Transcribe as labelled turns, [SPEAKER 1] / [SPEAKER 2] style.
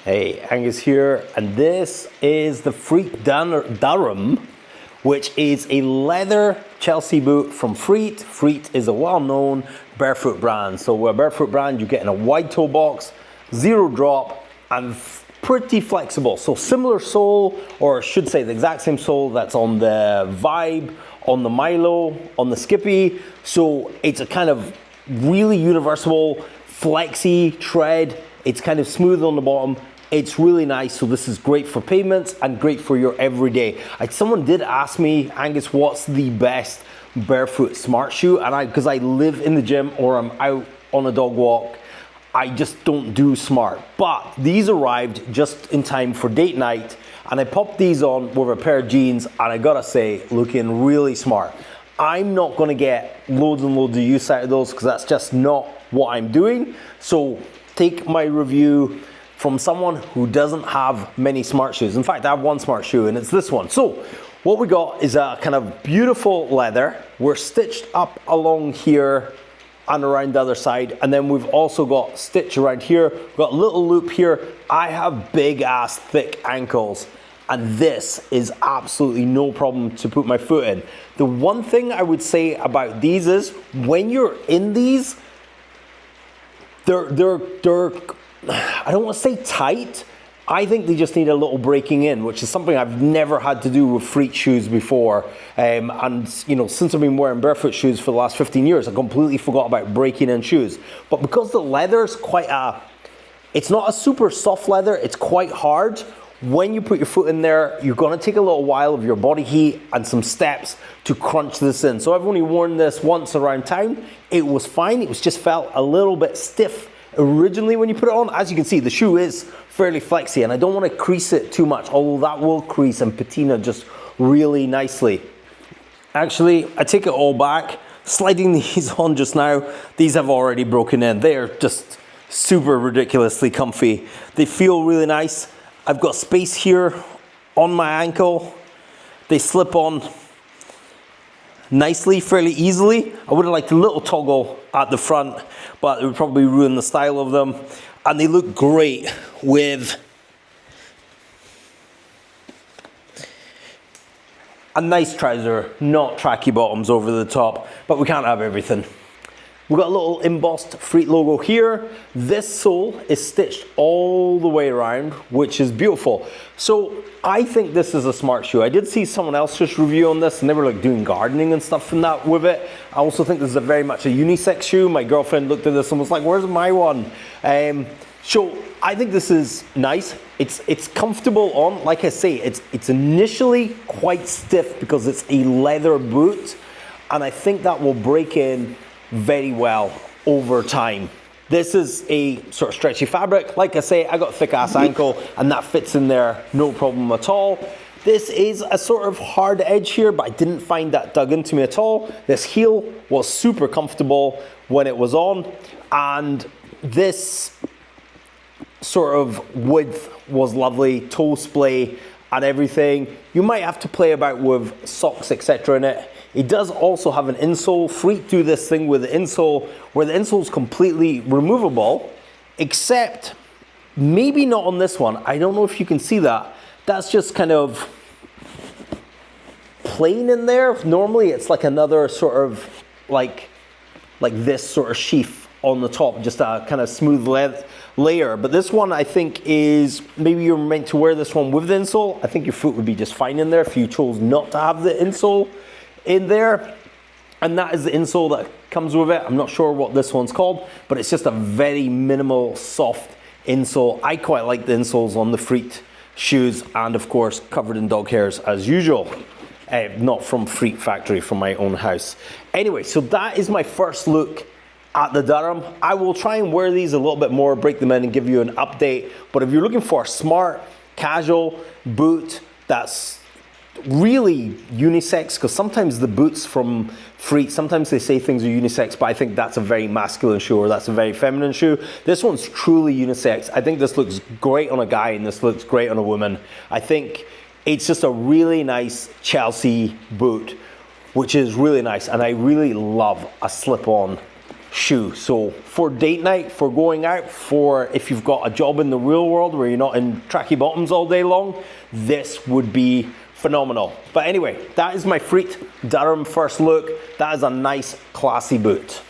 [SPEAKER 1] Hey, Angus here, and this is the Freet Durham, which is a leather Chelsea boot from Freet. Freet is a well-known barefoot brand. So with a barefoot brand, you get in a wide toe box, zero drop, and pretty flexible. So similar sole, or I should say the exact same sole that's on the Vibe, on the Milo, on the Skippy. So it's a kind of really universal, flexy tread. It's kind of smooth on the bottom. It's really nice, so this is great for payments and great for your everyday. Someone did ask me, Angus, what's the best barefoot smart shoe? And because I live in the gym or I'm out on a dog walk, I just don't do smart. But these arrived just in time for date night, and I popped these on with a pair of jeans, and I gotta say, looking really smart. I'm not gonna get loads and loads of use out of those because that's just not what I'm doing. So take my review from someone who doesn't have many smart shoes. In fact, I have one smart shoe and it's this one. So what we got is a kind of beautiful leather. We're stitched up along here and around the other side. And then we've also got stitch around here. We've got a little loop here. I have big ass thick ankles, and this is absolutely no problem to put my foot in. The one thing I would say about these is when you're in these, they're I don't want to say tight. I think they just need a little breaking in, which is something I've never had to do with Freet shoes before. And you know, since I've been wearing barefoot shoes for the last 15 years, I completely forgot about breaking in shoes. But because the leather's it's not a super soft leather, it's quite hard. When you put your foot in there, you're gonna take a little while of your body heat and some steps to crunch this in. So I've only worn this once around town. It was fine, it was just felt a little bit stiff originally when you put it on. As you can see, the shoe is fairly flexy, and I don't want to crease it too much, although that will crease and patina just really nicely. Actually, I take it all back. Sliding these on just now, these have already broken in. They're just super ridiculously comfy. They feel really nice. I've got space here on my ankle. They slip on nicely, fairly easily. I would have liked a little toggle at the front, but it would probably ruin the style of them. And they look great with a nice trouser, not tracky bottoms over the top, but we can't have everything. We've got a little embossed Freet logo here. This sole is stitched all the way around, which is beautiful. So I think this is a smart shoe. I did see someone else just review on this, and they were like doing gardening and stuff and that with it. I also think this is very much a unisex shoe. My girlfriend looked at this and was like, where's my one? So I think this is nice. It's comfortable on. Like I say, it's initially quite stiff because it's a leather boot, and I think that will break in very well over time. This is a sort of stretchy fabric. Like I say, I got a thick ass ankle and that fits in there no problem at all. This is a sort of hard edge here, but I didn't find that dug into me at all. This heel was super comfortable when it was on, and this sort of width was lovely, toe splay and everything. You might have to play about with socks, etc. in it. It does also have an insole. Freet do this thing with the insole where the insole is completely removable, except maybe not on this one. I don't know if you can see that. That's just kind of plain in there. Normally it's like another sort of like this sort of sheath on the top, just a kind of smooth layer. But this one I think is, maybe you're meant to wear this one with the insole. I think your foot would be just fine in there if you chose not to have the insole in there. And that is the insole that comes with it. I'm not sure what this one's called, but it's just a very minimal soft insole. I quite like the insoles on the Freet shoes, and of course covered in dog hairs as usual. Not from Freet factory, from my own house. Anyway, so that is my first look at the Durham. I will try and wear these a little bit more, break them in and give you an update. But if you're looking for a smart, casual boot that's really unisex, because sometimes the boots from Freet, sometimes they say things are unisex, but I think that's a very masculine shoe or that's a very feminine shoe. This one's truly unisex. I think this looks great on a guy and this looks great on a woman. I think it's just a really nice Chelsea boot, which is really nice, and I really love a slip-on shoe. So for date night, for going out, for if you've got a job in the real world where you're not in tracky bottoms all day long, this would be phenomenal. But anyway, that is my Freet Durham first look. That is a nice, classy boot.